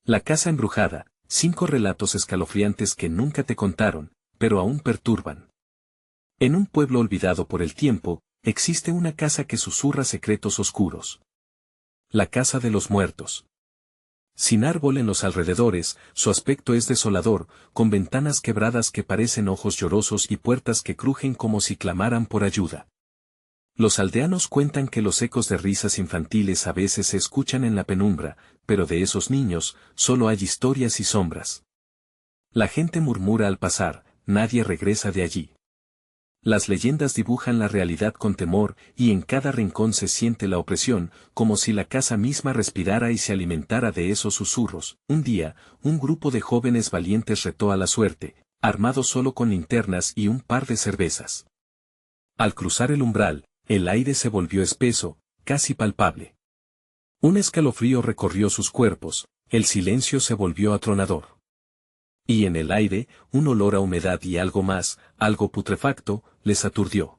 La casa embrujada, 5 relatos escalofriantes que nunca te contaron, pero aún perturban. En un pueblo olvidado por el tiempo, existe una casa que susurra secretos oscuros. La casa de los muertos. Sin árbol en los alrededores, su aspecto es desolador, con ventanas quebradas que parecen ojos llorosos y puertas que crujen como si clamaran por ayuda. Los aldeanos cuentan que los ecos de risas infantiles a veces se escuchan en la penumbra, pero de esos niños, solo hay historias y sombras. La gente murmura al pasar, nadie regresa de allí. Las leyendas dibujan la realidad con temor, y en cada rincón se siente la opresión, como si la casa misma respirara y se alimentara de esos susurros. Un día, un grupo de jóvenes valientes retó a la suerte, armados solo con linternas y un par de cervezas. Al cruzar el umbral, el aire se volvió espeso, casi palpable. Un escalofrío recorrió sus cuerpos, el silencio se volvió atronador. Y en el aire, un olor a humedad y algo más, algo putrefacto, les aturdió.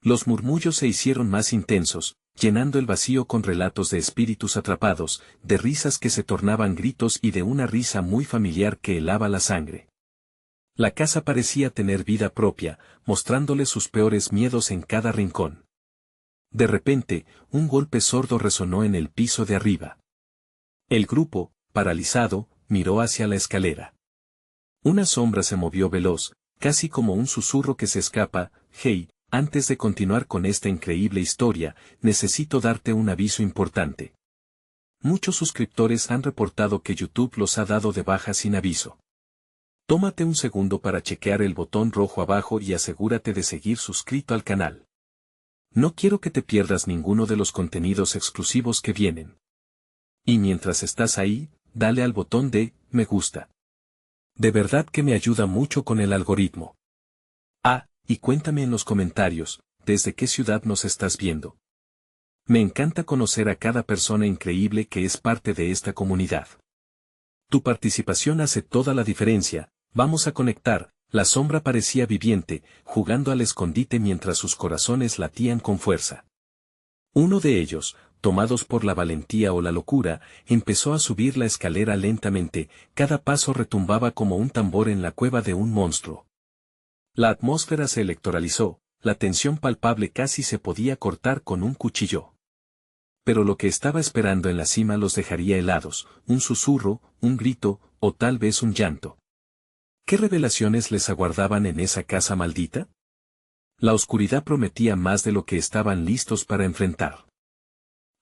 Los murmullos se hicieron más intensos, llenando el vacío con relatos de espíritus atrapados, de risas que se tornaban gritos y de una risa muy familiar que helaba la sangre. La casa parecía tener vida propia, mostrándole sus peores miedos en cada rincón. De repente, un golpe sordo resonó en el piso de arriba. El grupo, paralizado, miró hacia la escalera. Una sombra se movió veloz, casi como un susurro que se escapa. Hey, antes de continuar con esta increíble historia, necesito darte un aviso importante. Muchos suscriptores han reportado que YouTube los ha dado de baja sin aviso. Tómate un segundo para chequear el botón rojo abajo y asegúrate de seguir suscrito al canal. No quiero que te pierdas ninguno de los contenidos exclusivos que vienen. Y mientras estás ahí, dale al botón de me gusta. De verdad que me ayuda mucho con el algoritmo. Y cuéntame en los comentarios, ¿desde qué ciudad nos estás viendo? Me encanta conocer a cada persona increíble que es parte de esta comunidad. Tu participación hace toda la diferencia. Vamos a conectar. La sombra parecía viviente, jugando al escondite mientras sus corazones latían con fuerza. Uno de ellos, tomados por la valentía o la locura, empezó a subir la escalera lentamente, cada paso retumbaba como un tambor en la cueva de un monstruo. La atmósfera se electoralizó, la tensión palpable casi se podía cortar con un cuchillo. Pero lo que estaba esperando en la cima los dejaría helados, un susurro, un grito, o tal vez un llanto. ¿Qué revelaciones les aguardaban en esa casa maldita? La oscuridad prometía más de lo que estaban listos para enfrentar.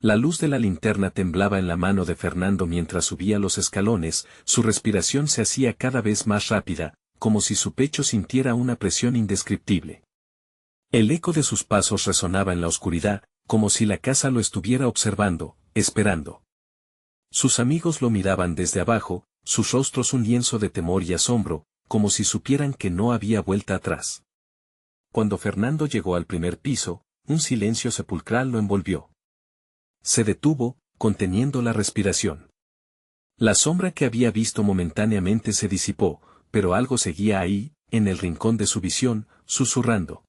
La luz de la linterna temblaba en la mano de Fernando mientras subía los escalones, su respiración se hacía cada vez más rápida, como si su pecho sintiera una presión indescriptible. El eco de sus pasos resonaba en la oscuridad, como si la casa lo estuviera observando, esperando. Sus amigos lo miraban desde abajo, sus rostros un lienzo de temor y asombro, como si supieran que no había vuelta atrás. Cuando Fernando llegó al primer piso, un silencio sepulcral lo envolvió. Se detuvo, conteniendo la respiración. La sombra que había visto momentáneamente se disipó, pero algo seguía ahí, en el rincón de su visión, susurrando.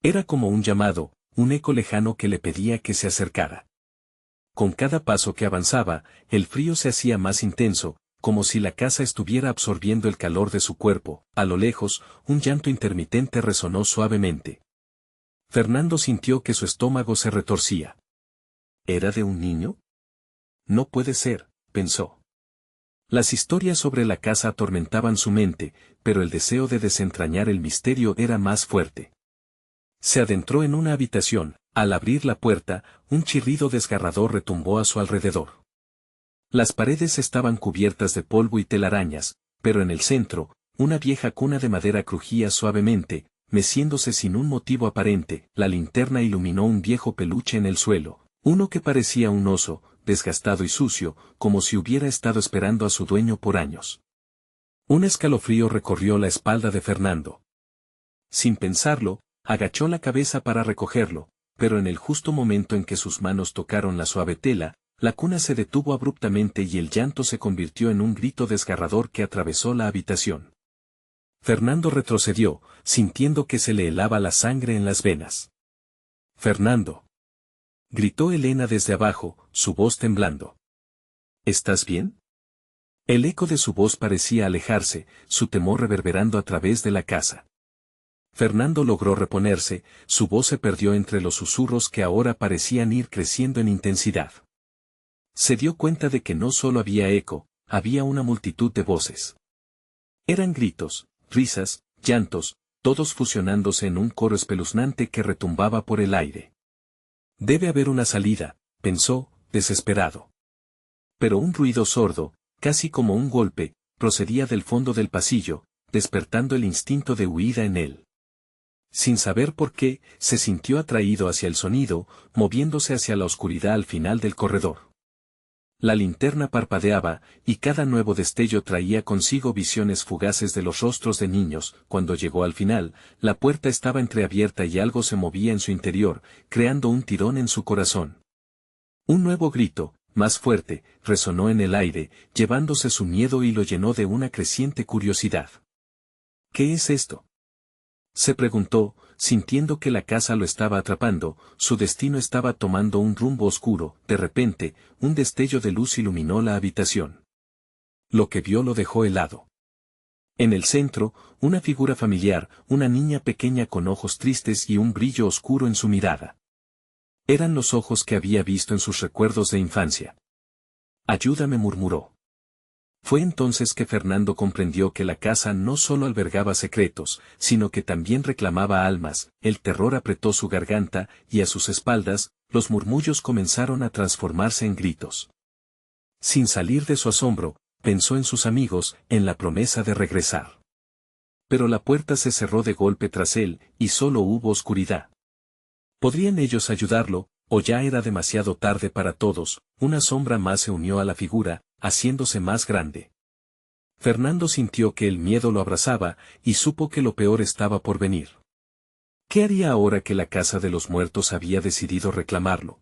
Era como un llamado, un eco lejano que le pedía que se acercara. Con cada paso que avanzaba, el frío se hacía más intenso, como si la casa estuviera absorbiendo el calor de su cuerpo. A lo lejos, un llanto intermitente resonó suavemente. Fernando sintió que su estómago se retorcía. ¿Era de un niño? No puede ser, pensó. Las historias sobre la casa atormentaban su mente, pero el deseo de desentrañar el misterio era más fuerte. Se adentró en una habitación. Al abrir la puerta, un chirrido desgarrador retumbó a su alrededor. Las paredes estaban cubiertas de polvo y telarañas, pero en el centro, una vieja cuna de madera crujía suavemente, meciéndose sin un motivo aparente. La linterna iluminó un viejo peluche en el suelo, uno que parecía un oso, desgastado y sucio, como si hubiera estado esperando a su dueño por años. Un escalofrío recorrió la espalda de Fernando. Sin pensarlo, agachó la cabeza para recogerlo, pero en el justo momento en que sus manos tocaron la suave tela, la cuna se detuvo abruptamente y el llanto se convirtió en un grito desgarrador que atravesó la habitación. Fernando retrocedió, sintiendo que se le helaba la sangre en las venas. «Fernando», gritó Elena desde abajo, su voz temblando. «¿Estás bien?» El eco de su voz parecía alejarse, su temor reverberando a través de la casa. Fernando logró reponerse, su voz se perdió entre los susurros que ahora parecían ir creciendo en intensidad. Se dio cuenta de que no solo había eco, había una multitud de voces. Eran gritos, risas, llantos, todos fusionándose en un coro espeluznante que retumbaba por el aire. Debe haber una salida, pensó, desesperado. Pero un ruido sordo, casi como un golpe, procedía del fondo del pasillo, despertando el instinto de huida en él. Sin saber por qué, se sintió atraído hacia el sonido, moviéndose hacia la oscuridad al final del corredor. La linterna parpadeaba, y cada nuevo destello traía consigo visiones fugaces de los rostros de niños. Cuando llegó al final, la puerta estaba entreabierta y algo se movía en su interior, creando un tirón en su corazón. Un nuevo grito, más fuerte, resonó en el aire, llevándose su miedo y lo llenó de una creciente curiosidad. ¿Qué es esto?, se preguntó, sintiendo que la casa lo estaba atrapando, su destino estaba tomando un rumbo oscuro. De repente, un destello de luz iluminó la habitación. Lo que vio lo dejó helado. En el centro, una figura familiar, una niña pequeña con ojos tristes y un brillo oscuro en su mirada. Eran los ojos que había visto en sus recuerdos de infancia. «Ayúdame», murmuró. Fue entonces que Fernando comprendió que la casa no solo albergaba secretos, sino que también reclamaba almas. El terror apretó su garganta, y a sus espaldas, los murmullos comenzaron a transformarse en gritos. Sin salir de su asombro, pensó en sus amigos, en la promesa de regresar. Pero la puerta se cerró de golpe tras él, y solo hubo oscuridad. ¿Podrían ellos ayudarlo, o ya era demasiado tarde para todos? Una sombra más se unió a la figura, haciéndose más grande. Fernando sintió que el miedo lo abrazaba, y supo que lo peor estaba por venir. ¿Qué haría ahora que la casa de los muertos había decidido reclamarlo?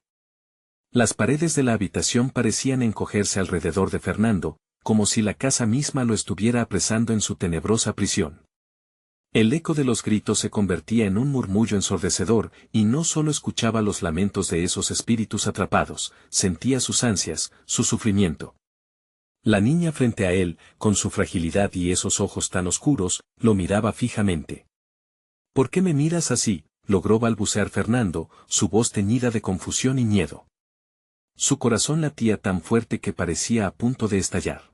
Las paredes de la habitación parecían encogerse alrededor de Fernando, como si la casa misma lo estuviera apresando en su tenebrosa prisión. El eco de los gritos se convertía en un murmullo ensordecedor, y no solo escuchaba los lamentos de esos espíritus atrapados, sentía sus ansias, su sufrimiento. La niña frente a él, con su fragilidad y esos ojos tan oscuros, lo miraba fijamente. «¿Por qué me miras así?», logró balbucear Fernando, su voz teñida de confusión y miedo. Su corazón latía tan fuerte que parecía a punto de estallar.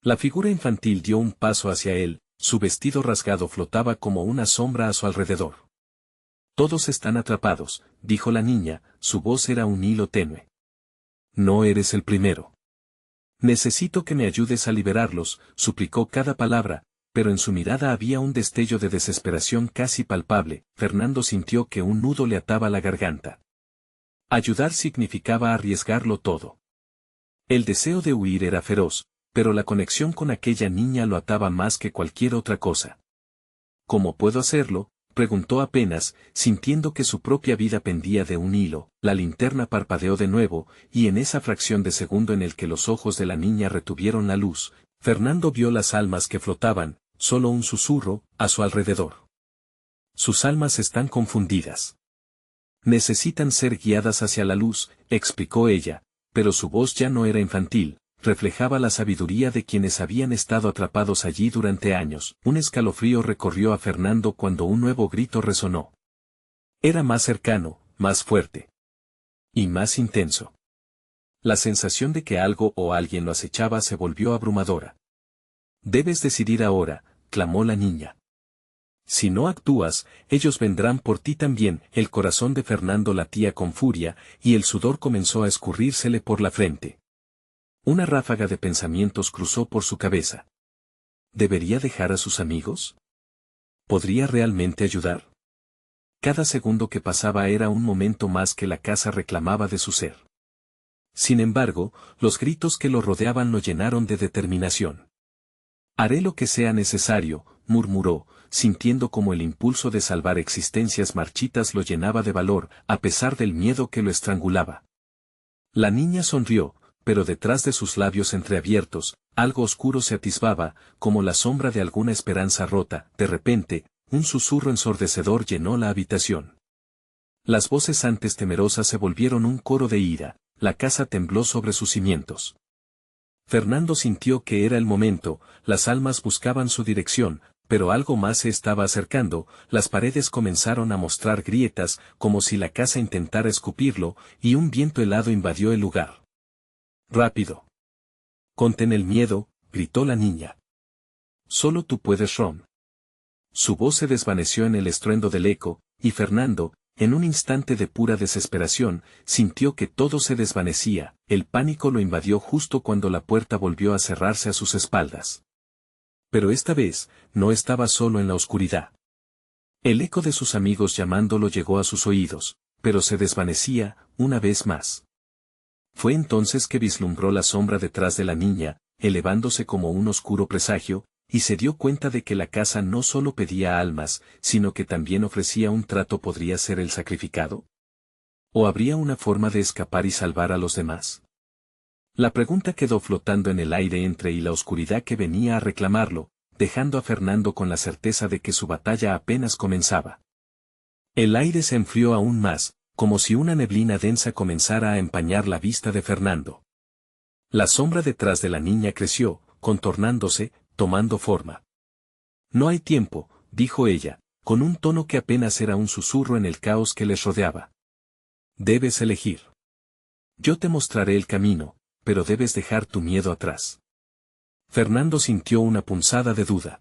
La figura infantil dio un paso hacia él, su vestido rasgado flotaba como una sombra a su alrededor. «Todos están atrapados», dijo la niña, su voz era un hilo tenue. «No eres el primero. Necesito que me ayudes a liberarlos», suplicó cada palabra, pero en su mirada había un destello de desesperación casi palpable. Fernando sintió que un nudo le ataba la garganta. Ayudar significaba arriesgarlo todo. El deseo de huir era feroz, pero la conexión con aquella niña lo ataba más que cualquier otra cosa. «¿Cómo puedo hacerlo?», preguntó apenas, sintiendo que su propia vida pendía de un hilo. La linterna parpadeó de nuevo, y en esa fracción de segundo en el que los ojos de la niña retuvieron la luz, Fernando vio las almas que flotaban, solo un susurro, a su alrededor. «Sus almas están confundidas. Necesitan ser guiadas hacia la luz», explicó ella, pero su voz ya no era infantil, reflejaba la sabiduría de quienes habían estado atrapados allí durante años. Un escalofrío recorrió a Fernando cuando un nuevo grito resonó. Era más cercano, más fuerte. Y más intenso. La sensación de que algo o alguien lo acechaba se volvió abrumadora. «Debes decidir ahora», clamó la niña. «Si no actúas, ellos vendrán por ti también». El corazón de Fernando latía con furia, y el sudor comenzó a escurrírsele por la frente. Una ráfaga de pensamientos cruzó por su cabeza. ¿Debería dejar a sus amigos? ¿Podría realmente ayudar? Cada segundo que pasaba era un momento más que la casa reclamaba de su ser. Sin embargo, los gritos que lo rodeaban lo llenaron de determinación. «Haré lo que sea necesario», murmuró, sintiendo como el impulso de salvar existencias marchitas lo llenaba de valor, a pesar del miedo que lo estrangulaba. La niña sonrió, pero detrás de sus labios entreabiertos, algo oscuro se atisbaba, como la sombra de alguna esperanza rota. De repente, un susurro ensordecedor llenó la habitación. Las voces antes temerosas se volvieron un coro de ira, la casa tembló sobre sus cimientos. Fernando sintió que era el momento, las almas buscaban su dirección, pero algo más se estaba acercando, las paredes comenzaron a mostrar grietas, como si la casa intentara escupirlo, y un viento helado invadió el lugar. ¡Rápido! Contén el miedo, gritó la niña. Solo tú puedes, Ron. Su voz se desvaneció en el estruendo del eco, y Fernando, en un instante de pura desesperación, sintió que todo se desvanecía, el pánico lo invadió justo cuando la puerta volvió a cerrarse a sus espaldas. Pero esta vez, no estaba solo en la oscuridad. El eco de sus amigos llamándolo llegó a sus oídos, pero se desvanecía, una vez más. Fue entonces que vislumbró la sombra detrás de la niña, elevándose como un oscuro presagio, y se dio cuenta de que la casa no solo pedía almas, sino que también ofrecía un trato. ¿Podría ser el sacrificado? ¿O habría una forma de escapar y salvar a los demás? La pregunta quedó flotando en el aire entre y la oscuridad que venía a reclamarlo, dejando a Fernando con la certeza de que su batalla apenas comenzaba. El aire se enfrió aún más, como si una neblina densa comenzara a empañar la vista de Fernando. La sombra detrás de la niña creció, contornándose, tomando forma. No hay tiempo, dijo ella, con un tono que apenas era un susurro en el caos que les rodeaba. Debes elegir. Yo te mostraré el camino, pero debes dejar tu miedo atrás. Fernando sintió una punzada de duda.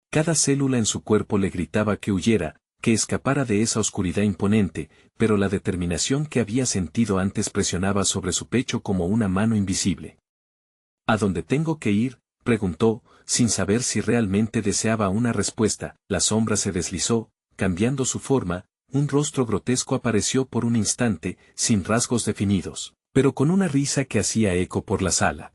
Cada célula en su cuerpo le gritaba que huyera, que escapara de esa oscuridad imponente, pero la determinación que había sentido antes presionaba sobre su pecho como una mano invisible. ¿A dónde tengo que ir?, preguntó, sin saber si realmente deseaba una respuesta. La sombra se deslizó, cambiando su forma, un rostro grotesco apareció por un instante, sin rasgos definidos, pero con una risa que hacía eco por la sala.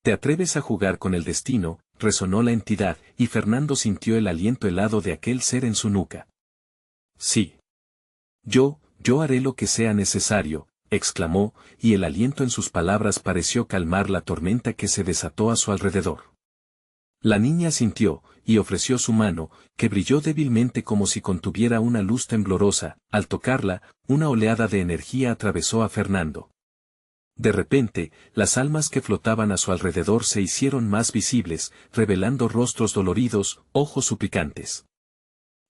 ¿Te atreves a jugar con el destino?, resonó la entidad, y Fernando sintió el aliento helado de aquel ser en su nuca. Sí. Yo haré lo que sea necesario, exclamó, y el aliento en sus palabras pareció calmar la tormenta que se desató a su alrededor. La niña sintió, y ofreció su mano, que brilló débilmente como si contuviera una luz temblorosa. Al tocarla, una oleada de energía atravesó a Fernando. De repente, las almas que flotaban a su alrededor se hicieron más visibles, revelando rostros doloridos, ojos suplicantes.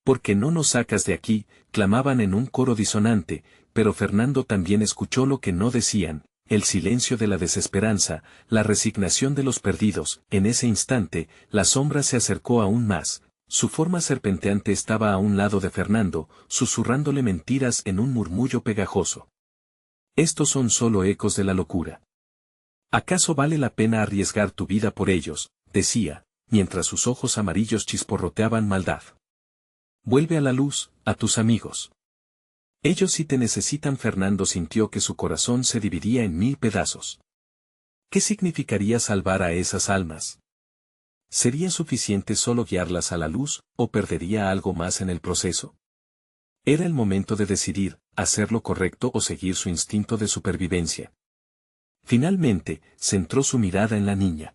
¿Por qué no nos sacas de aquí?, clamaban en un coro disonante, pero Fernando también escuchó lo que no decían, el silencio de la desesperanza, la resignación de los perdidos. En ese instante, la sombra se acercó aún más, su forma serpenteante estaba a un lado de Fernando, susurrándole mentiras en un murmullo pegajoso. Estos son solo ecos de la locura. ¿Acaso vale la pena arriesgar tu vida por ellos?, decía, mientras sus ojos amarillos chisporroteaban maldad. Vuelve a la luz, a tus amigos. Ellos sí te necesitan. Fernando sintió que su corazón se dividía en 1000 pedazos. ¿Qué significaría salvar a esas almas? ¿Sería suficiente solo guiarlas a la luz, o perdería algo más en el proceso? Era el momento de decidir, hacer lo correcto o seguir su instinto de supervivencia. Finalmente, centró su mirada en la niña.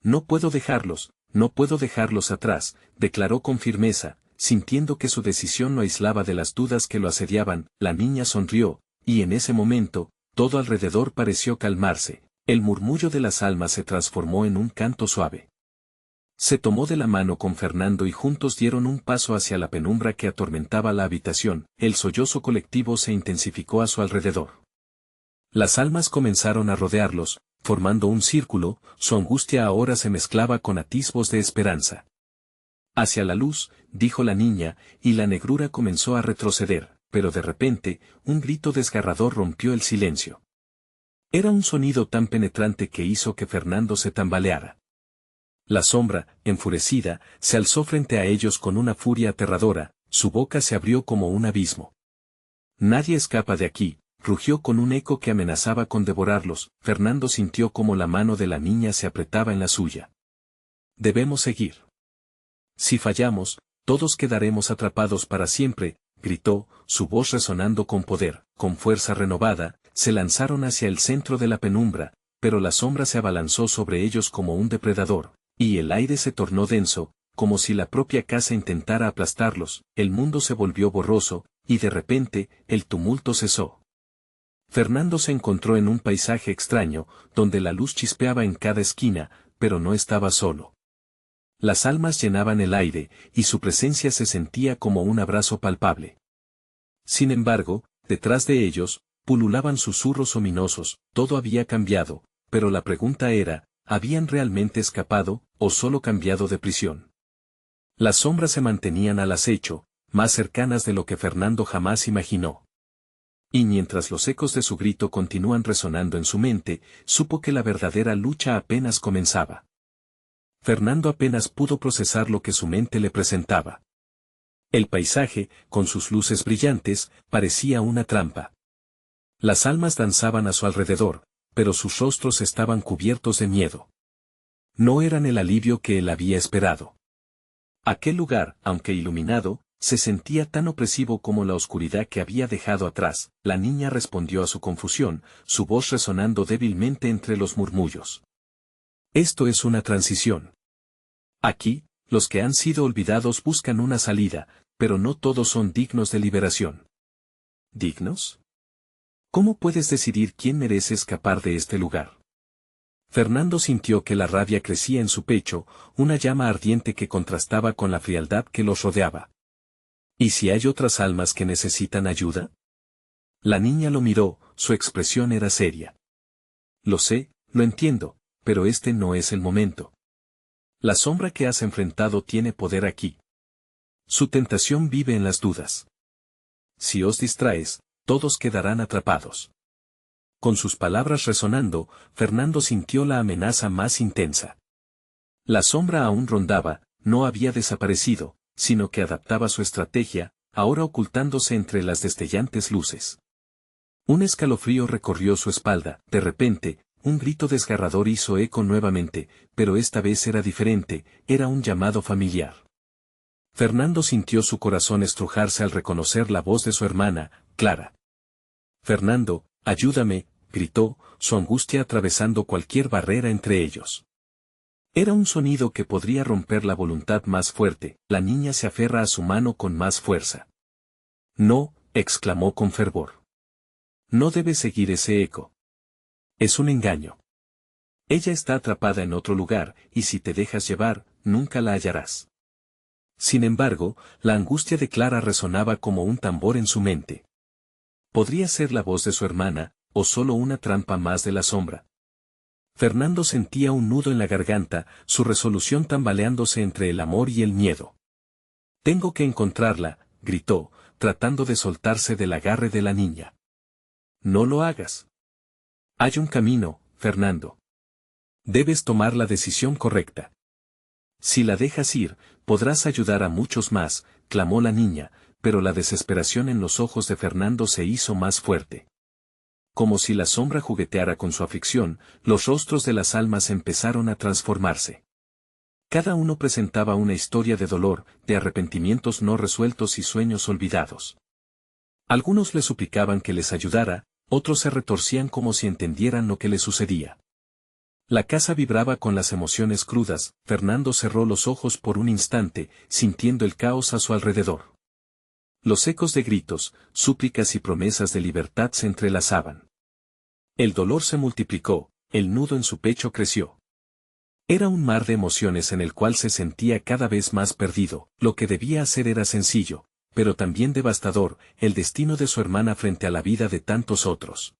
No puedo dejarlos atrás, declaró con firmeza, sintiendo que su decisión lo aislaba de las dudas que lo asediaban. La niña sonrió, y en ese momento, todo alrededor pareció calmarse, el murmullo de las almas se transformó en un canto suave. Se tomó de la mano con Fernando y juntos dieron un paso hacia la penumbra que atormentaba la habitación. El sollozo colectivo se intensificó a su alrededor. Las almas comenzaron a rodearlos, formando un círculo. Su angustia ahora se mezclaba con atisbos de esperanza. Hacia la luz, dijo la niña, y la negrura comenzó a retroceder, pero de repente, un grito desgarrador rompió el silencio. Era un sonido tan penetrante que hizo que Fernando se tambaleara. La sombra, enfurecida, se alzó frente a ellos con una furia aterradora, su boca se abrió como un abismo. Nadie escapa de aquí, rugió con un eco que amenazaba con devorarlos. Fernando sintió como la mano de la niña se apretaba en la suya. Debemos seguir. Si fallamos, todos quedaremos atrapados para siempre, gritó, su voz resonando con poder. Con fuerza renovada, se lanzaron hacia el centro de la penumbra, pero la sombra se abalanzó sobre ellos como un depredador, y el aire se tornó denso, como si la propia casa intentara aplastarlos. El mundo se volvió borroso, y de repente, el tumulto cesó. Fernando se encontró en un paisaje extraño, donde la luz chispeaba en cada esquina, pero no estaba solo. Las almas llenaban el aire, y su presencia se sentía como un abrazo palpable. Sin embargo, detrás de ellos, pululaban susurros ominosos, todo había cambiado, pero la pregunta era, ¿habían realmente escapado, o solo cambiado de prisión? Las sombras se mantenían al acecho, más cercanas de lo que Fernando jamás imaginó. Y mientras los ecos de su grito continúan resonando en su mente, supo que la verdadera lucha apenas comenzaba. Fernando apenas pudo procesar lo que su mente le presentaba. El paisaje, con sus luces brillantes, parecía una trampa. Las almas danzaban a su alrededor, pero sus rostros estaban cubiertos de miedo. No eran el alivio que él había esperado. Aquel lugar, aunque iluminado, se sentía tan opresivo como la oscuridad que había dejado atrás. La niña respondió a su confusión, su voz resonando débilmente entre los murmullos. Esto es una transición. Aquí, los que han sido olvidados buscan una salida, pero no todos son dignos de liberación. ¿Dignos? ¿Cómo puedes decidir quién merece escapar de este lugar? Fernando sintió que la rabia crecía en su pecho, una llama ardiente que contrastaba con la frialdad que los rodeaba. ¿Y si hay otras almas que necesitan ayuda? La niña lo miró, su expresión era seria. Lo sé, lo entiendo, pero este no es el momento. La sombra que has enfrentado tiene poder aquí. Su tentación vive en las dudas. Si os distraes, todos quedarán atrapados. Con sus palabras resonando, Fernando sintió la amenaza más intensa. La sombra aún rondaba, no había desaparecido, sino que adaptaba su estrategia, ahora ocultándose entre las destellantes luces. Un escalofrío recorrió su espalda, de repente, un grito desgarrador hizo eco nuevamente, pero esta vez era diferente, era un llamado familiar. Fernando sintió su corazón estrujarse al reconocer la voz de su hermana, Clara. Fernando, ayúdame, gritó, su angustia atravesando cualquier barrera entre ellos. Era un sonido que podría romper la voluntad más fuerte, la niña se aferra a su mano con más fuerza. No, exclamó con fervor. No debes seguir ese eco. Es un engaño. Ella está atrapada en otro lugar, y si te dejas llevar, nunca la hallarás. Sin embargo, la angustia de Clara resonaba como un tambor en su mente. ¿Podría ser la voz de su hermana, o solo una trampa más de la sombra? Fernando sentía un nudo en la garganta, su resolución tambaleándose entre el amor y el miedo. Tengo que encontrarla, gritó, tratando de soltarse del agarre de la niña. No lo hagas. Hay un camino, Fernando. Debes tomar la decisión correcta. Si la dejas ir, podrás ayudar a muchos más, clamó la niña, pero la desesperación en los ojos de Fernando se hizo más fuerte. Como si la sombra jugueteara con su aflicción, los rostros de las almas empezaron a transformarse. Cada uno presentaba una historia de dolor, de arrepentimientos no resueltos y sueños olvidados. Algunos le suplicaban que les ayudara, otros se retorcían como si entendieran lo que le sucedía. La casa vibraba con las emociones crudas, Fernando cerró los ojos por un instante, sintiendo el caos a su alrededor. Los ecos de gritos, súplicas y promesas de libertad se entrelazaban. El dolor se multiplicó, el nudo en su pecho creció. Era un mar de emociones en el cual se sentía cada vez más perdido, lo que debía hacer era sencillo, pero también devastador, el destino de su hermana frente a la vida de tantos otros.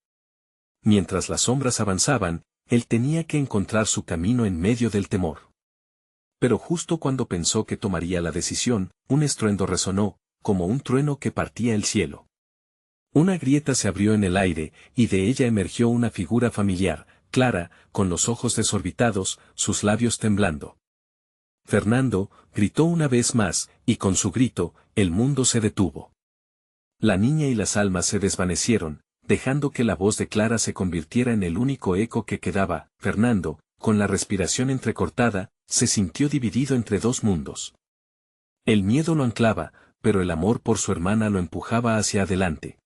Mientras las sombras avanzaban, él tenía que encontrar su camino en medio del temor. Pero justo cuando pensó que tomaría la decisión, un estruendo resonó, como un trueno que partía el cielo. Una grieta se abrió en el aire, y de ella emergió una figura familiar, Clara, con los ojos desorbitados, sus labios temblando. Fernando, gritó una vez más, y con su grito, el mundo se detuvo. La niña y las almas se desvanecieron, dejando que la voz de Clara se convirtiera en el único eco que quedaba. Fernando, con la respiración entrecortada, se sintió dividido entre dos mundos. El miedo lo anclaba, pero el amor por su hermana lo empujaba hacia adelante.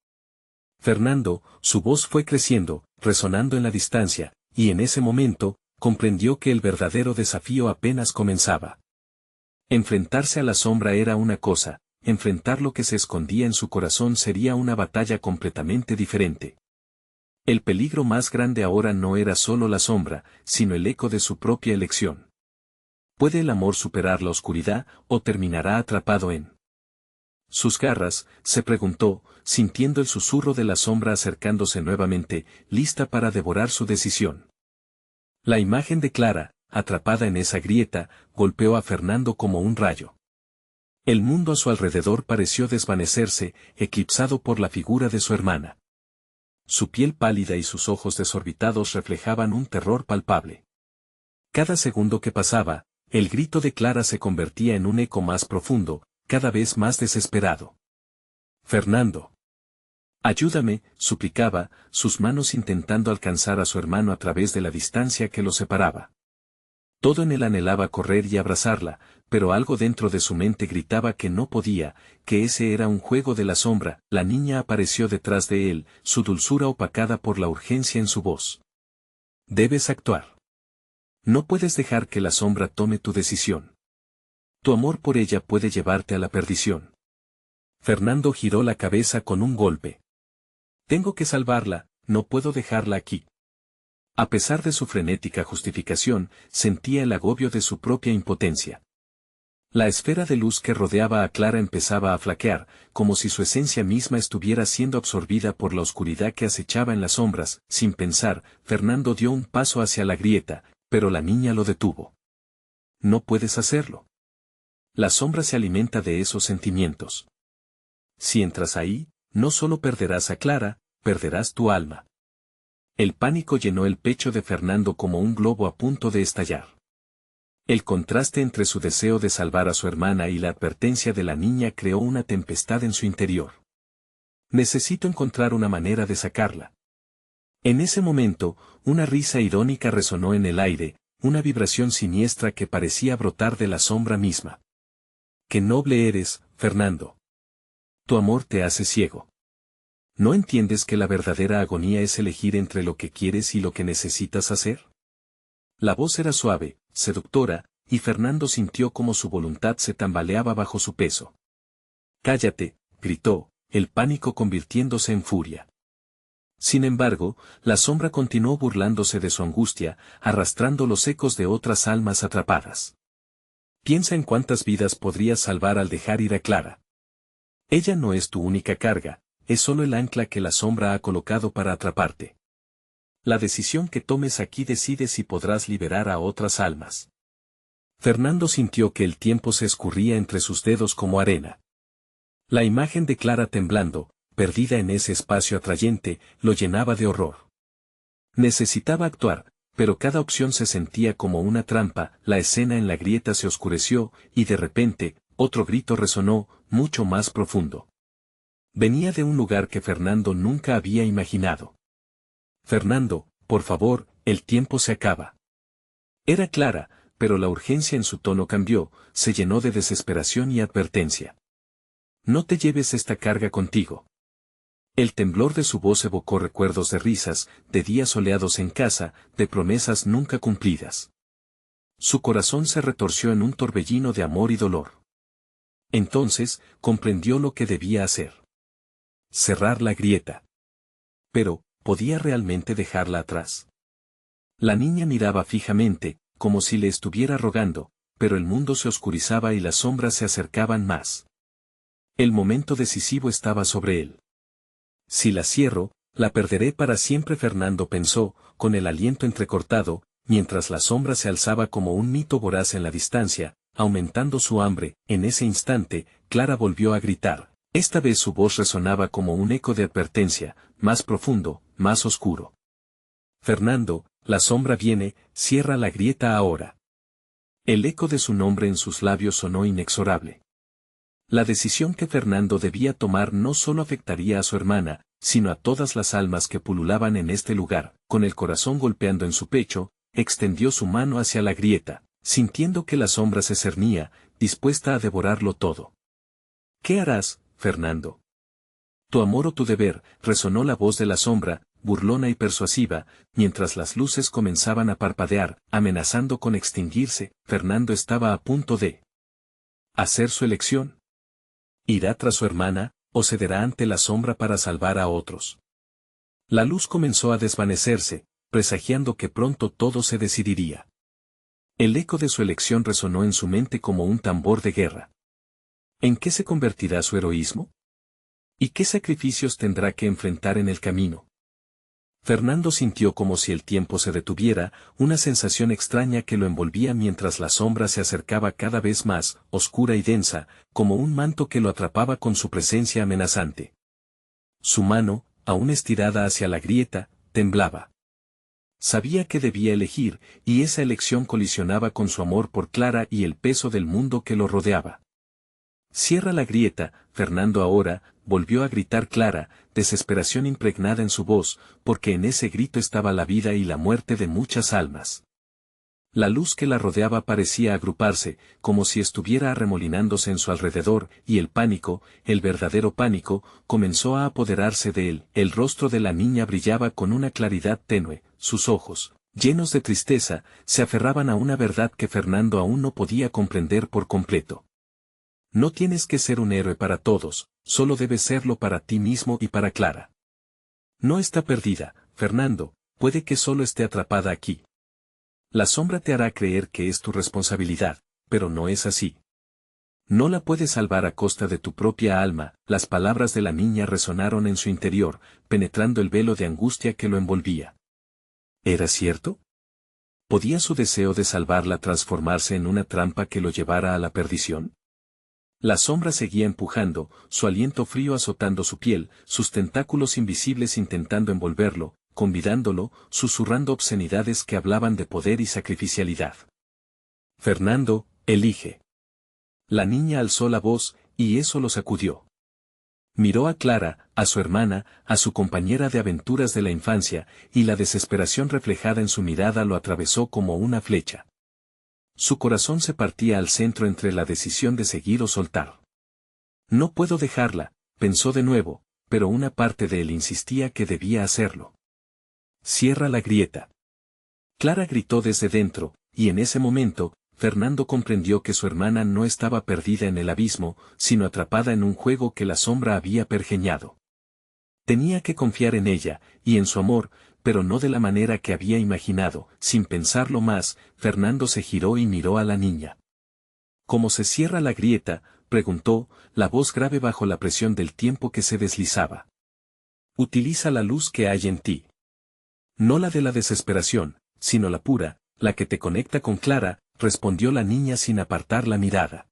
Fernando, su voz fue creciendo, resonando en la distancia, y en ese momento, comprendió que el verdadero desafío apenas comenzaba. Enfrentarse a la sombra era una cosa, enfrentar lo que se escondía en su corazón sería una batalla completamente diferente. El peligro más grande ahora no era solo la sombra, sino el eco de su propia elección. ¿Puede el amor superar la oscuridad o terminará atrapado en sus garras? Se preguntó, sintiendo el susurro de la sombra acercándose nuevamente, lista para devorar su decisión. La imagen de Clara, atrapada en esa grieta, golpeó a Fernando como un rayo. El mundo a su alrededor pareció desvanecerse, eclipsado por la figura de su hermana. Su piel pálida y sus ojos desorbitados reflejaban un terror palpable. Cada segundo que pasaba, el grito de Clara se convertía en un eco más profundo, cada vez más desesperado. Fernando. Ayúdame, suplicaba, sus manos intentando alcanzar a su hermano a través de la distancia que lo separaba. Todo en él anhelaba correr y abrazarla, pero algo dentro de su mente gritaba que no podía, que ese era un juego de la sombra. La niña apareció detrás de él, su dulzura opacada por la urgencia en su voz. Debes actuar. No puedes dejar que la sombra tome tu decisión. Tu amor por ella puede llevarte a la perdición. Fernando giró la cabeza con un golpe. Tengo que salvarla, no puedo dejarla aquí. A pesar de su frenética justificación, sentía el agobio de su propia impotencia. La esfera de luz que rodeaba a Clara empezaba a flaquear, como si su esencia misma estuviera siendo absorbida por la oscuridad que acechaba en las sombras. Sin pensar, Fernando dio un paso hacia la grieta, pero la niña lo detuvo. No puedes hacerlo. La sombra se alimenta de esos sentimientos. Si entras ahí, no solo perderás a Clara, perderás tu alma. El pánico llenó el pecho de Fernando como un globo a punto de estallar. El contraste entre su deseo de salvar a su hermana y la advertencia de la niña creó una tempestad en su interior. Necesito encontrar una manera de sacarla. En ese momento, una risa irónica resonó en el aire, una vibración siniestra que parecía brotar de la sombra misma. ¡Qué noble eres, Fernando! Tu amor te hace ciego. ¿No entiendes que la verdadera agonía es elegir entre lo que quieres y lo que necesitas hacer? La voz era suave, seductora, y Fernando sintió como su voluntad se tambaleaba bajo su peso. «Cállate», gritó, el pánico convirtiéndose en furia. Sin embargo, la sombra continuó burlándose de su angustia, arrastrando los ecos de otras almas atrapadas. Piensa en cuántas vidas podrías salvar al dejar ir a Clara. Ella no es tu única carga, es solo el ancla que la sombra ha colocado para atraparte. La decisión que tomes aquí decide si podrás liberar a otras almas. Fernando sintió que el tiempo se escurría entre sus dedos como arena. La imagen de Clara temblando, perdida en ese espacio atrayente, lo llenaba de horror. Necesitaba actuar, pero cada opción se sentía como una trampa. La escena en la grieta se oscureció, y de repente, otro grito resonó, mucho más profundo. Venía de un lugar que Fernando nunca había imaginado. «Fernando, por favor, el tiempo se acaba». Era Clara, pero la urgencia en su tono cambió, se llenó de desesperación y advertencia. «No te lleves esta carga contigo». El temblor de su voz evocó recuerdos de risas, de días soleados en casa, de promesas nunca cumplidas. Su corazón se retorció en un torbellino de amor y dolor. Entonces, comprendió lo que debía hacer. Cerrar la grieta. Pero, ¿podía realmente dejarla atrás? La niña miraba fijamente, como si le estuviera rogando, pero el mundo se oscurizaba y las sombras se acercaban más. El momento decisivo estaba sobre él. Si la cierro, la perderé para siempre. Fernando pensó, con el aliento entrecortado, mientras la sombra se alzaba como un mito voraz en la distancia, aumentando su hambre. En ese instante, Clara volvió a gritar. Esta vez su voz resonaba como un eco de advertencia, más profundo, más oscuro. «Fernando, la sombra viene, cierra la grieta ahora». El eco de su nombre en sus labios sonó inexorable. La decisión que Fernando debía tomar no solo afectaría a su hermana, sino a todas las almas que pululaban en este lugar. Con el corazón golpeando en su pecho, extendió su mano hacia la grieta, sintiendo que la sombra se cernía, dispuesta a devorarlo todo. «¿Qué harás, Fernando? Tu amor o tu deber», resonó la voz de la sombra, burlona y persuasiva, mientras las luces comenzaban a parpadear, amenazando con extinguirse. Fernando estaba a punto de hacer su elección. ¿Irá tras su hermana, o cederá ante la sombra para salvar a otros? La luz comenzó a desvanecerse, presagiando que pronto todo se decidiría. El eco de su elección resonó en su mente como un tambor de guerra. ¿En qué se convertirá su heroísmo? ¿Y qué sacrificios tendrá que enfrentar en el camino? Fernando sintió como si el tiempo se detuviera, una sensación extraña que lo envolvía mientras la sombra se acercaba cada vez más, oscura y densa, como un manto que lo atrapaba con su presencia amenazante. Su mano, aún estirada hacia la grieta, temblaba. Sabía que debía elegir, y esa elección colisionaba con su amor por Clara y el peso del mundo que lo rodeaba. «Cierra la grieta, Fernando ahora», volvió a gritar Clara, desesperación impregnada en su voz, porque en ese grito estaba la vida y la muerte de muchas almas. La luz que la rodeaba parecía agruparse, como si estuviera arremolinándose en su alrededor, y el pánico, el verdadero pánico, comenzó a apoderarse de él. El rostro de la niña brillaba con una claridad tenue, sus ojos, llenos de tristeza, se aferraban a una verdad que Fernando aún no podía comprender por completo. No tienes que ser un héroe para todos, solo debes serlo para ti mismo y para Clara. No está perdida, Fernando, puede que solo esté atrapada aquí. La sombra te hará creer que es tu responsabilidad, pero no es así. No la puedes salvar a costa de tu propia alma. Las palabras de la niña resonaron en su interior, penetrando el velo de angustia que lo envolvía. ¿Era cierto? ¿Podía su deseo de salvarla transformarse en una trampa que lo llevara a la perdición? La sombra seguía empujando, su aliento frío azotando su piel, sus tentáculos invisibles intentando envolverlo, convidándolo, susurrando obscenidades que hablaban de poder y sacrificialidad. Fernando, elige. La niña alzó la voz, y eso lo sacudió. Miró a Clara, a su hermana, a su compañera de aventuras de la infancia, y la desesperación reflejada en su mirada lo atravesó como una flecha. Su corazón se partía al centro entre la decisión de seguir o soltar. No puedo dejarla, pensó de nuevo, pero una parte de él insistía que debía hacerlo. Cierra la grieta. Clara gritó desde dentro, y en ese momento, Fernando comprendió que su hermana no estaba perdida en el abismo, sino atrapada en un juego que la sombra había pergeñado. Tenía que confiar en ella, y en su amor, pero no de la manera que había imaginado. Sin pensarlo más, Fernando se giró y miró a la niña. ¿Cómo se cierra la grieta?, preguntó, la voz grave bajo la presión del tiempo que se deslizaba. Utiliza la luz que hay en ti. No la de la desesperación, sino la pura, la que te conecta con Clara, respondió la niña sin apartar la mirada.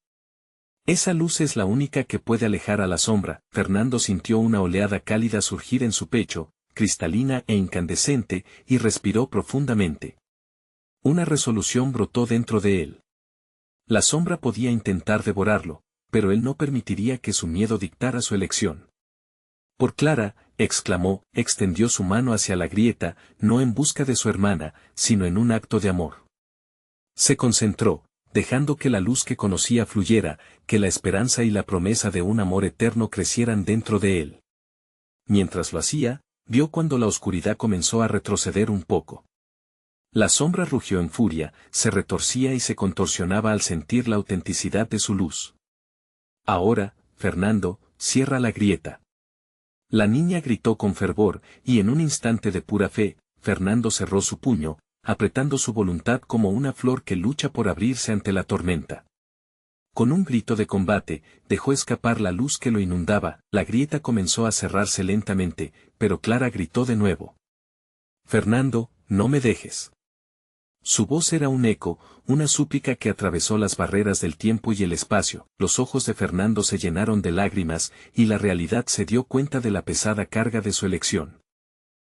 Esa luz es la única que puede alejar a la sombra. Fernando sintió una oleada cálida surgir en su pecho, cristalina e incandescente, y respiró profundamente. Una resolución brotó dentro de él. La sombra podía intentar devorarlo, pero él no permitiría que su miedo dictara su elección. Por Clara, exclamó, extendió su mano hacia la grieta, no en busca de su hermana, sino en un acto de amor. Se concentró, dejando que la luz que conocía fluyera, que la esperanza y la promesa de un amor eterno crecieran dentro de él. Mientras lo hacía, vio cuando la oscuridad comenzó a retroceder un poco. La sombra rugió en furia, se retorcía y se contorsionaba al sentir la autenticidad de su luz. Ahora, Fernando, cierra la grieta. La niña gritó con fervor, y en un instante de pura fe, Fernando cerró su puño, apretando su voluntad como una flor que lucha por abrirse ante la tormenta. Con un grito de combate, dejó escapar la luz que lo inundaba, la grieta comenzó a cerrarse lentamente, pero Clara gritó de nuevo. Fernando, no me dejes. Su voz era un eco, una súplica que atravesó las barreras del tiempo y el espacio. Los ojos de Fernando se llenaron de lágrimas, y la realidad se dio cuenta de la pesada carga de su elección.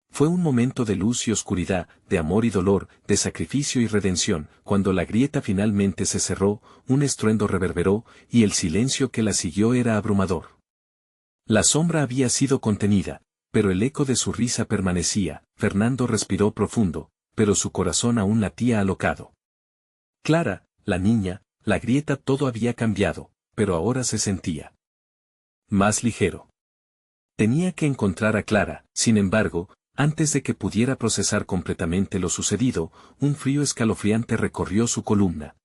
Fue un momento de luz y oscuridad, de amor y dolor, de sacrificio y redención. Cuando la grieta finalmente se cerró, un estruendo reverberó, y el silencio que la siguió era abrumador. La sombra había sido contenida, pero el eco de su risa permanecía. Fernando respiró profundo, pero su corazón aún latía alocado. Clara, la niña, la grieta, todo había cambiado, pero ahora se sentía más ligero. Tenía que encontrar a Clara. Sin embargo, antes de que pudiera procesar completamente lo sucedido, un frío escalofriante recorrió su columna.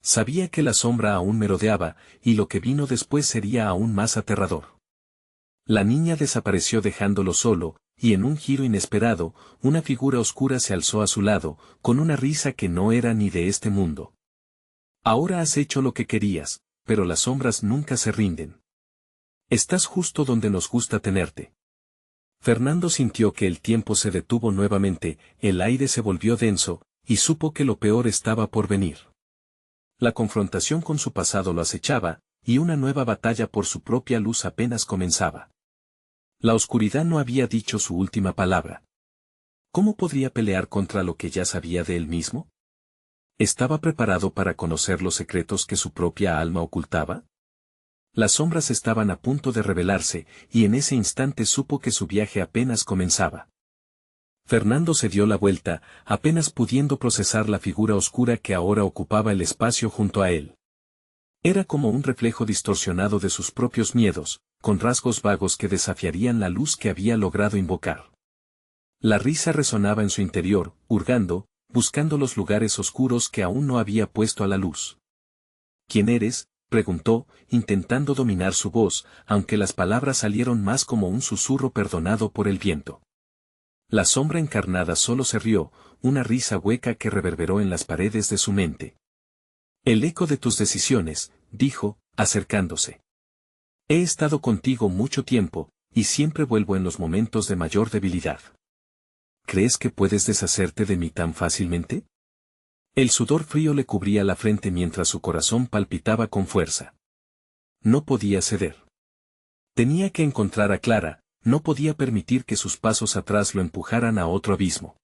Sabía que la sombra aún merodeaba, y lo que vino después sería aún más aterrador. La niña desapareció dejándolo solo, y en un giro inesperado, una figura oscura se alzó a su lado, con una risa que no era ni de este mundo. Ahora has hecho lo que querías, pero las sombras nunca se rinden. Estás justo donde nos gusta tenerte. Fernando sintió que el tiempo se detuvo nuevamente, el aire se volvió denso, y supo que lo peor estaba por venir. La confrontación con su pasado lo acechaba, y una nueva batalla por su propia luz apenas comenzaba. La oscuridad no había dicho su última palabra. ¿Cómo podría pelear contra lo que ya sabía de él mismo? ¿Estaba preparado para conocer los secretos que su propia alma ocultaba? Las sombras estaban a punto de revelarse, y en ese instante supo que su viaje apenas comenzaba. Fernando se dio la vuelta, apenas pudiendo procesar la figura oscura que ahora ocupaba el espacio junto a él. Era como un reflejo distorsionado de sus propios miedos, con rasgos vagos que desafiarían la luz que había logrado invocar. La risa resonaba en su interior, hurgando, buscando los lugares oscuros que aún no había puesto a la luz. ¿Quién eres?, preguntó, intentando dominar su voz, aunque las palabras salieron más como un susurro perdonado por el viento. La sombra encarnada solo se rió, una risa hueca que reverberó en las paredes de su mente. El eco de tus decisiones, dijo, acercándose. He estado contigo mucho tiempo, y siempre vuelvo en los momentos de mayor debilidad. ¿Crees que puedes deshacerte de mí tan fácilmente? El sudor frío le cubría la frente mientras su corazón palpitaba con fuerza. No podía ceder. Tenía que encontrar a Clara, no podía permitir que sus pasos atrás lo empujaran a otro abismo.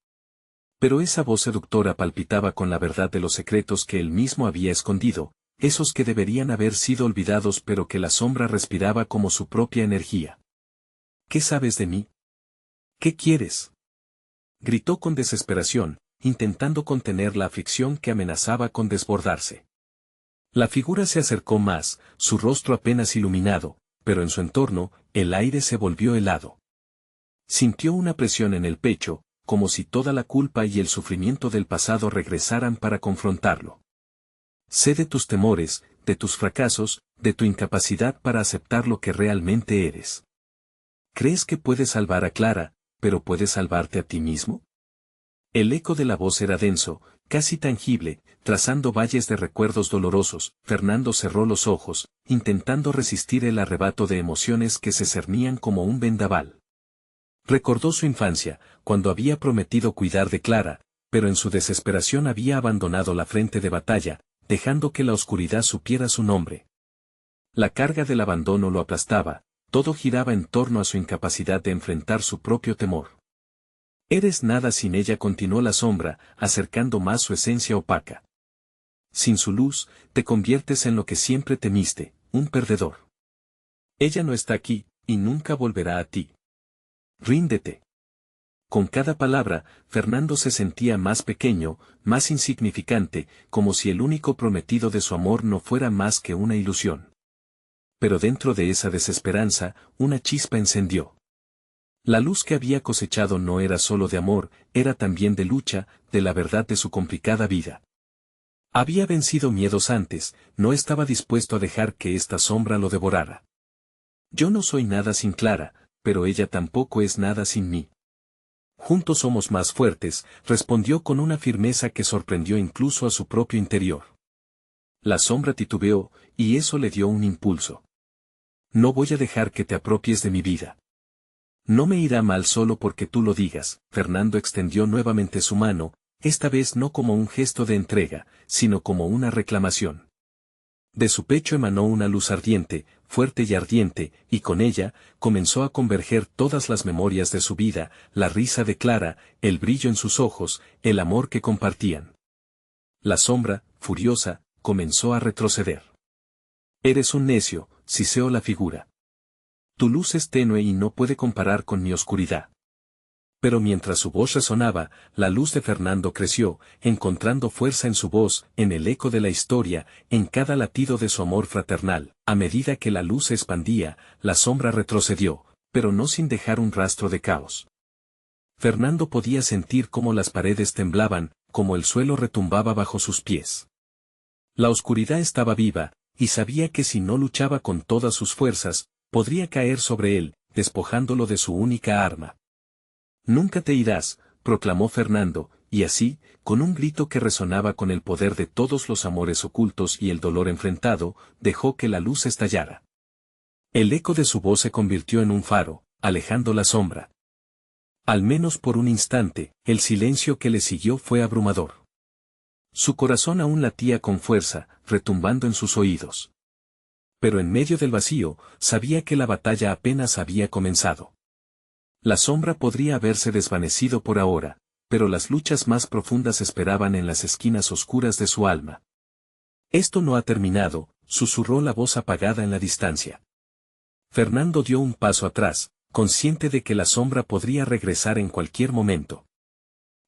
Pero esa voz seductora palpitaba con la verdad de los secretos que él mismo había escondido, esos que deberían haber sido olvidados pero que la sombra respiraba como su propia energía. ¿Qué sabes de mí? ¿Qué quieres?, gritó con desesperación, intentando contener la aflicción que amenazaba con desbordarse. La figura se acercó más, su rostro apenas iluminado, pero en su entorno, el aire se volvió helado. Sintió una presión en el pecho, como si toda la culpa y el sufrimiento del pasado regresaran para confrontarlo. Sé de tus temores, de tus fracasos, de tu incapacidad para aceptar lo que realmente eres. ¿Crees que puedes salvar a Clara, pero puedes salvarte a ti mismo? El eco de la voz era denso, casi tangible, trazando valles de recuerdos dolorosos. Fernando cerró los ojos, intentando resistir el arrebato de emociones que se cernían como un vendaval. Recordó su infancia, cuando había prometido cuidar de Clara, pero en su desesperación había abandonado la frente de batalla, dejando que la oscuridad supiera su nombre. La carga del abandono lo aplastaba, todo giraba en torno a su incapacidad de enfrentar su propio temor. Eres nada sin ella, continuó la sombra, acercando más su esencia opaca. Sin su luz, te conviertes en lo que siempre temiste, un perdedor. Ella no está aquí, y nunca volverá a ti. Ríndete. Con cada palabra, Fernando se sentía más pequeño, más insignificante, como si el único prometido de su amor no fuera más que una ilusión. Pero dentro de esa desesperanza, una chispa encendió. La luz que había cosechado no era solo de amor, era también de lucha, de la verdad de su complicada vida. Había vencido miedos antes, no estaba dispuesto a dejar que esta sombra lo devorara. Yo no soy nada sin Clara, pero ella tampoco es nada sin mí. Juntos somos más fuertes, respondió con una firmeza que sorprendió incluso a su propio interior. La sombra titubeó, y eso le dio un impulso. No voy a dejar que te apropies de mi vida. No me irá mal solo porque tú lo digas. Fernando extendió nuevamente su mano, esta vez no como un gesto de entrega, sino como una reclamación. De su pecho emanó una luz ardiente, fuerte y ardiente, y con ella, comenzó a converger todas las memorias de su vida, la risa de Clara, el brillo en sus ojos, el amor que compartían. La sombra, furiosa, comenzó a retroceder. Eres un necio, siseó la figura. Tu luz es tenue y no puede comparar con mi oscuridad. Pero mientras su voz resonaba, la luz de Fernando creció, encontrando fuerza en su voz, en el eco de la historia, en cada latido de su amor fraternal. A medida que la luz se expandía, la sombra retrocedió, pero no sin dejar un rastro de caos. Fernando podía sentir cómo las paredes temblaban, cómo el suelo retumbaba bajo sus pies. La oscuridad estaba viva, y sabía que si no luchaba con todas sus fuerzas, podría caer sobre él, despojándolo de su única arma. Nunca te irás, proclamó Fernando, y así, con un grito que resonaba con el poder de todos los amores ocultos y el dolor enfrentado, dejó que la luz estallara. El eco de su voz se convirtió en un faro, alejando la sombra. Al menos por un instante, el silencio que le siguió fue abrumador. Su corazón aún latía con fuerza, retumbando en sus oídos. Pero en medio del vacío, sabía que la batalla apenas había comenzado. La sombra podría haberse desvanecido por ahora, pero las luchas más profundas esperaban en las esquinas oscuras de su alma. Esto no ha terminado, susurró la voz apagada en la distancia. Fernando dio un paso atrás, consciente de que la sombra podría regresar en cualquier momento.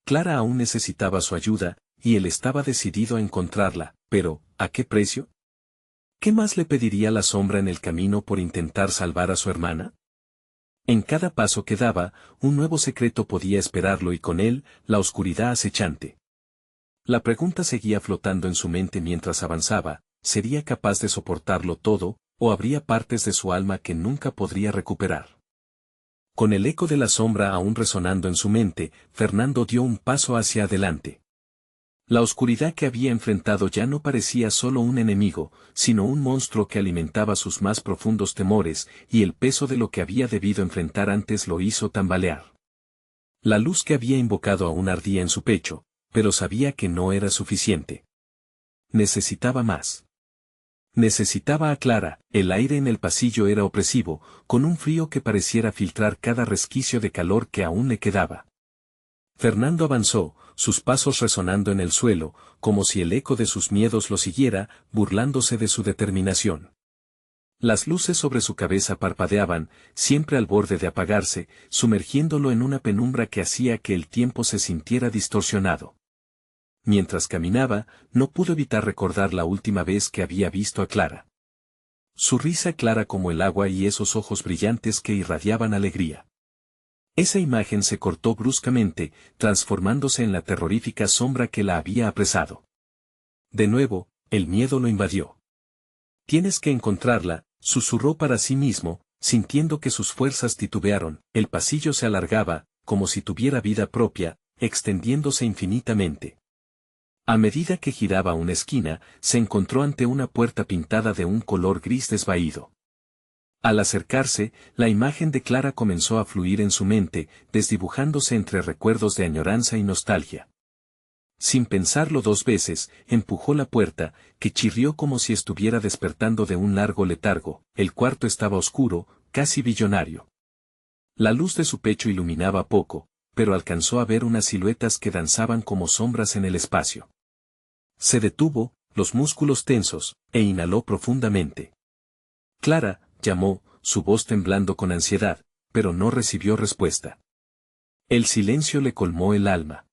Clara aún necesitaba su ayuda, y él estaba decidido a encontrarla, pero, ¿a qué precio? ¿Qué más le pediría la sombra en el camino por intentar salvar a su hermana? En cada paso que daba, un nuevo secreto podía esperarlo y con él, la oscuridad acechante. La pregunta seguía flotando en su mente mientras avanzaba, ¿sería capaz de soportarlo todo, o habría partes de su alma que nunca podría recuperar? Con el eco de la sombra aún resonando en su mente, Fernando dio un paso hacia adelante. La oscuridad que había enfrentado ya no parecía solo un enemigo, sino un monstruo que alimentaba sus más profundos temores, y el peso de lo que había debido enfrentar antes lo hizo tambalear. La luz que había invocado aún ardía en su pecho, pero sabía que no era suficiente. Necesitaba más. Necesitaba a Clara. El aire en el pasillo era opresivo, con un frío que pareciera filtrar cada resquicio de calor que aún le quedaba. Fernando avanzó, sus pasos resonando en el suelo, como si el eco de sus miedos lo siguiera, burlándose de su determinación. Las luces sobre su cabeza parpadeaban, siempre al borde de apagarse, sumergiéndolo en una penumbra que hacía que el tiempo se sintiera distorsionado. Mientras caminaba, no pudo evitar recordar la última vez que había visto a Clara. Su risa clara como el agua y esos ojos brillantes que irradiaban alegría. Esa imagen se cortó bruscamente, transformándose en la terrorífica sombra que la había apresado. De nuevo, el miedo lo invadió. Tienes que encontrarla, susurró para sí mismo, sintiendo que sus fuerzas titubearon. El pasillo se alargaba, como si tuviera vida propia, extendiéndose infinitamente. A medida que giraba una esquina, se encontró ante una puerta pintada de un color gris desvaído. Al acercarse, la imagen de Clara comenzó a fluir en su mente, desdibujándose entre recuerdos de añoranza y nostalgia. Sin pensarlo dos veces, empujó la puerta, que chirrió como si estuviera despertando de un largo letargo. El cuarto estaba oscuro, casi billonario. La luz de su pecho iluminaba poco, pero alcanzó a ver unas siluetas que danzaban como sombras en el espacio. Se detuvo, los músculos tensos, e inhaló profundamente. Clara, llamó, su voz temblando con ansiedad, pero no recibió respuesta. El silencio le colmó el alma.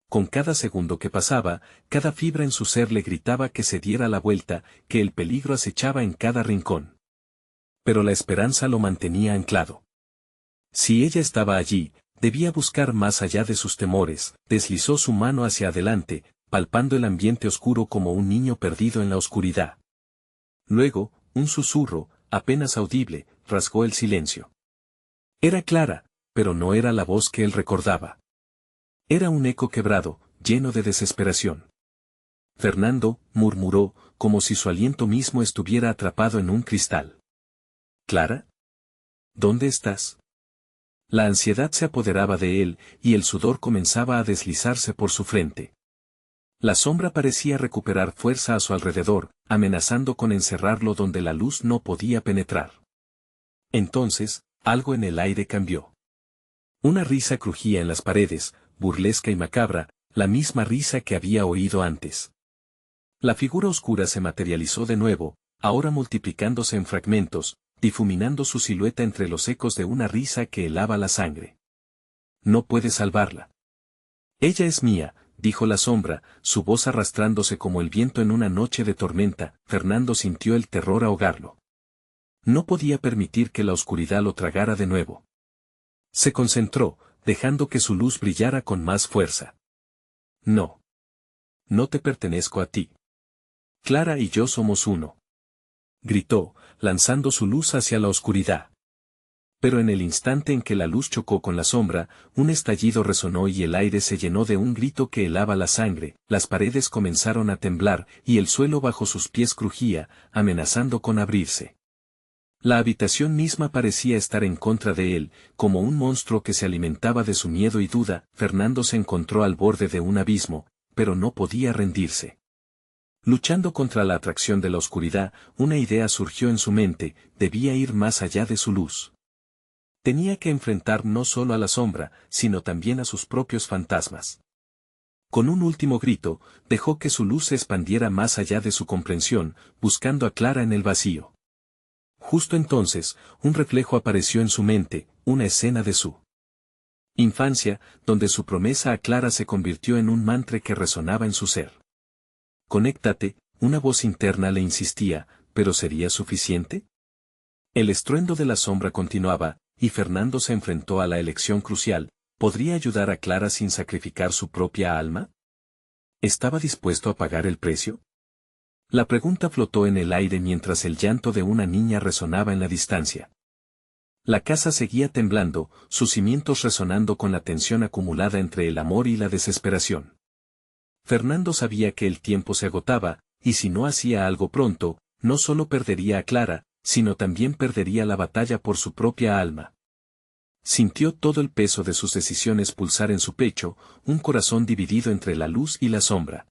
Con cada segundo que pasaba, cada fibra en su ser le gritaba que se diera la vuelta, que el peligro acechaba en cada rincón. Pero la esperanza lo mantenía anclado. Si ella estaba allí, debía buscar más allá de sus temores. Deslizó su mano hacia adelante, palpando el ambiente oscuro como un niño perdido en la oscuridad. Luego, un susurro, apenas audible, rasgó el silencio. Era Clara, pero no era la voz que él recordaba. Era un eco quebrado, lleno de desesperación. Fernando, murmuró, como si su aliento mismo estuviera atrapado en un cristal. ¿Clara? ¿Dónde estás? La ansiedad se apoderaba de él, y el sudor comenzaba a deslizarse por su frente. La sombra parecía recuperar fuerza a su alrededor, amenazando con encerrarlo donde la luz no podía penetrar. Entonces, algo en el aire cambió. Una risa crujía en las paredes, burlesca y macabra, la misma risa que había oído antes. La figura oscura se materializó de nuevo, ahora multiplicándose en fragmentos, difuminando su silueta entre los ecos de una risa que helaba la sangre. No puedes salvarla. Ella es mía, dijo la sombra, su voz arrastrándose como el viento en una noche de tormenta. Fernando sintió el terror ahogarlo. No podía permitir que la oscuridad lo tragara de nuevo. Se concentró, dejando que su luz brillara con más fuerza. No. No te pertenezco a ti. Clara y yo somos uno. Gritó, lanzando su luz hacia la oscuridad. Pero en el instante en que la luz chocó con la sombra, un estallido resonó y el aire se llenó de un grito que helaba la sangre, las paredes comenzaron a temblar y el suelo bajo sus pies crujía, amenazando con abrirse. La habitación misma parecía estar en contra de él, como un monstruo que se alimentaba de su miedo y duda. Fernando se encontró al borde de un abismo, pero no podía rendirse. Luchando contra la atracción de la oscuridad, una idea surgió en su mente: debía ir más allá de su luz. Tenía que enfrentar no solo a la sombra, sino también a sus propios fantasmas. Con un último grito, dejó que su luz se expandiera más allá de su comprensión, buscando a Clara en el vacío. Justo entonces, un reflejo apareció en su mente, una escena de su infancia, donde su promesa a Clara se convirtió en un mantra que resonaba en su ser. «Conéctate», una voz interna le insistía, ¿pero sería suficiente? El estruendo de la sombra continuaba, y Fernando se enfrentó a la elección crucial: ¿podría ayudar a Clara sin sacrificar su propia alma? ¿Estaba dispuesto a pagar el precio? La pregunta flotó en el aire mientras el llanto de una niña resonaba en la distancia. La casa seguía temblando, sus cimientos resonando con la tensión acumulada entre el amor y la desesperación. Fernando sabía que el tiempo se agotaba, y si no hacía algo pronto, no solo perdería a Clara, sino también perdería la batalla por su propia alma. Sintió todo el peso de sus decisiones pulsar en su pecho, un corazón dividido entre la luz y la sombra.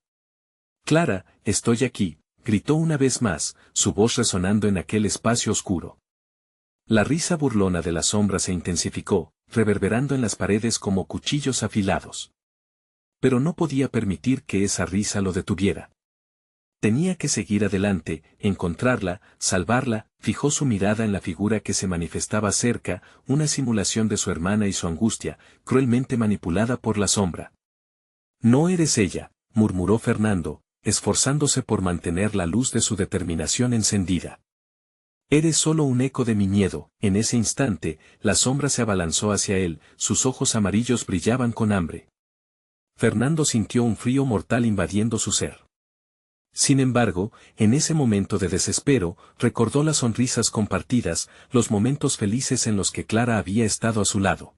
«Clara, estoy aquí», gritó una vez más, su voz resonando en aquel espacio oscuro. La risa burlona de la sombra se intensificó, reverberando en las paredes como cuchillos afilados. Pero no podía permitir que esa risa lo detuviera. Tenía que seguir adelante, encontrarla, salvarla. Fijó su mirada en la figura que se manifestaba cerca, una simulación de su hermana y su angustia, cruelmente manipulada por la sombra. «No eres ella», murmuró Fernando, esforzándose por mantener la luz de su determinación encendida. «Eres solo un eco de mi miedo». En ese instante, la sombra se abalanzó hacia él, sus ojos amarillos brillaban con hambre. Fernando sintió un frío mortal invadiendo su ser. Sin embargo, en ese momento de desespero, recordó las sonrisas compartidas, los momentos felices en los que Clara había estado a su lado.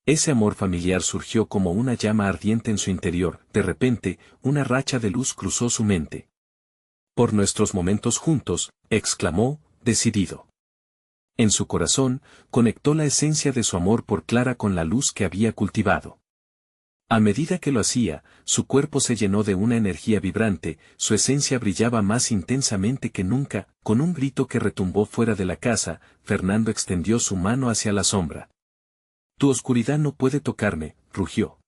Ese amor familiar surgió como una llama ardiente en su interior. De repente, una racha de luz cruzó su mente. «Por nuestros momentos juntos», exclamó, decidido. En su corazón, conectó la esencia de su amor por Clara con la luz que había cultivado. A medida que lo hacía, su cuerpo se llenó de una energía vibrante, su esencia brillaba más intensamente que nunca. Con un grito que retumbó fuera de la casa, Fernando extendió su mano hacia la sombra. «Tu oscuridad no puede tocarme», rugió.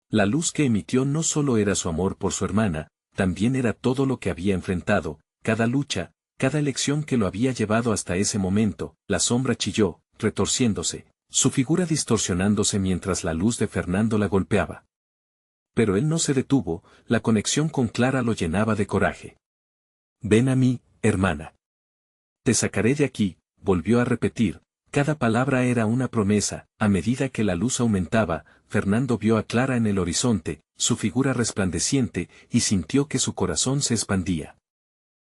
La luz que emitió no solo era su amor por su hermana, también era todo lo que había enfrentado, cada lucha, cada elección que lo había llevado hasta ese momento. La sombra chilló, retorciéndose, su figura distorsionándose mientras la luz de Fernando la golpeaba. Pero él no se detuvo, la conexión con Clara lo llenaba de coraje. «Ven a mí, hermana. Te sacaré de aquí», volvió a repetir. Cada palabra era una promesa. A medida que la luz aumentaba, Fernando vio a Clara en el horizonte, su figura resplandeciente, y sintió que su corazón se expandía.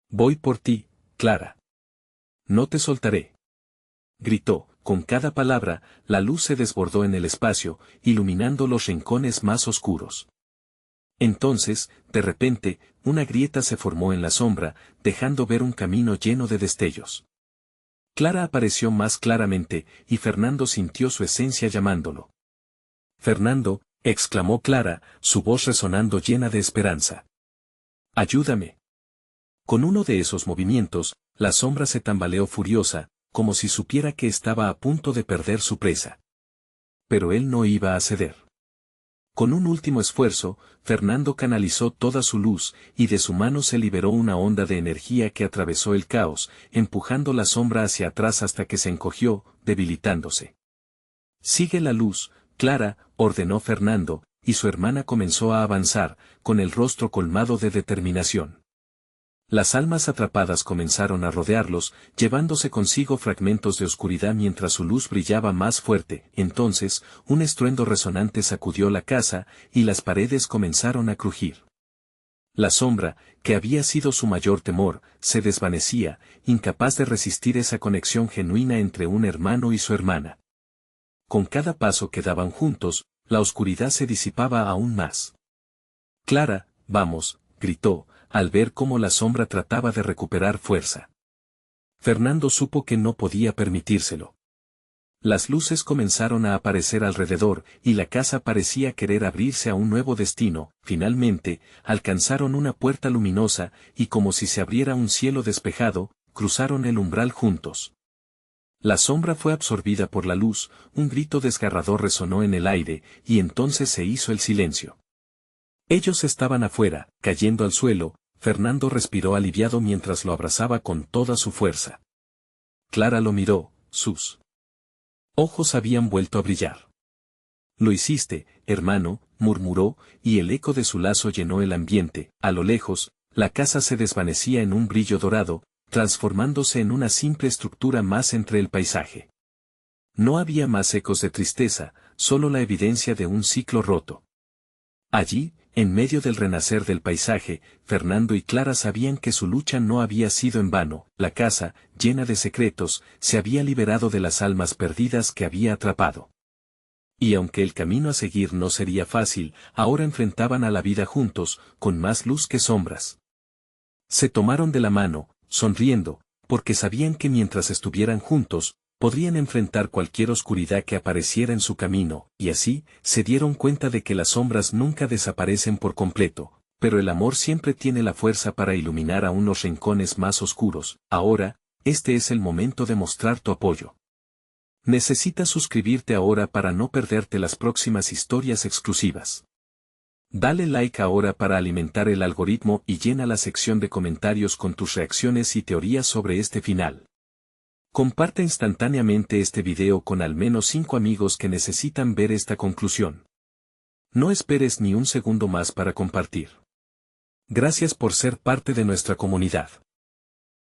«Voy por ti, Clara. No te soltaré», gritó. Con cada palabra, la luz se desbordó en el espacio, iluminando los rincones más oscuros. Entonces, de repente, una grieta se formó en la sombra, dejando ver un camino lleno de destellos. Clara apareció más claramente, y Fernando sintió su esencia llamándolo. «Fernando», exclamó Clara, su voz resonando llena de esperanza. «Ayúdame». Con uno de esos movimientos, la sombra se tambaleó furiosa, como si supiera que estaba a punto de perder su presa. Pero él no iba a ceder. Con un último esfuerzo, Fernando canalizó toda su luz, y de su mano se liberó una onda de energía que atravesó el caos, empujando la sombra hacia atrás hasta que se encogió, debilitándose. «Sigue la luz, Clara», ordenó Fernando, y su hermana comenzó a avanzar, con el rostro colmado de determinación. Las almas atrapadas comenzaron a rodearlos, llevándose consigo fragmentos de oscuridad mientras su luz brillaba más fuerte. Entonces, un estruendo resonante sacudió la casa, y las paredes comenzaron a crujir. La sombra, que había sido su mayor temor, se desvanecía, incapaz de resistir esa conexión genuina entre un hermano y su hermana. Con cada paso que daban juntos, la oscuridad se disipaba aún más. Clara, vamos, gritó, al ver cómo la sombra trataba de recuperar fuerza. Fernando supo que no podía permitírselo. Las luces comenzaron a aparecer alrededor, y la casa parecía querer abrirse a un nuevo destino. Finalmente, alcanzaron una puerta luminosa, y como si se abriera un cielo despejado, cruzaron el umbral juntos. La sombra fue absorbida por la luz, un grito desgarrador resonó en el aire, y entonces se hizo el silencio. Ellos estaban afuera, cayendo al suelo. Fernando respiró aliviado mientras lo abrazaba con toda su fuerza. Clara lo miró, sus ojos habían vuelto a brillar. Lo hiciste, hermano, murmuró, y el eco de su lazo llenó el ambiente. A lo lejos, la casa se desvanecía en un brillo dorado, transformándose en una simple estructura más entre el paisaje. No había más ecos de tristeza, solo la evidencia de un ciclo roto. Allí, en medio del renacer del paisaje, Fernando y Clara sabían que su lucha no había sido en vano. La casa, llena de secretos, se había liberado de las almas perdidas que había atrapado. Y aunque el camino a seguir no sería fácil, ahora enfrentaban a la vida juntos, con más luz que sombras. Se tomaron de la mano, sonriendo, porque sabían que mientras estuvieran juntos, podrían enfrentar cualquier oscuridad que apareciera en su camino, y así, se dieron cuenta de que las sombras nunca desaparecen por completo, pero el amor siempre tiene la fuerza para iluminar aún los rincones más oscuros. Ahora, este es el momento de mostrar tu apoyo. Necesitas suscribirte ahora para no perderte las próximas historias exclusivas. Dale like ahora para alimentar el algoritmo y llena la sección de comentarios con tus reacciones y teorías sobre este final. Comparte instantáneamente este video con al menos 5 amigos que necesitan ver esta conclusión. No esperes ni un segundo más para compartir. Gracias por ser parte de nuestra comunidad.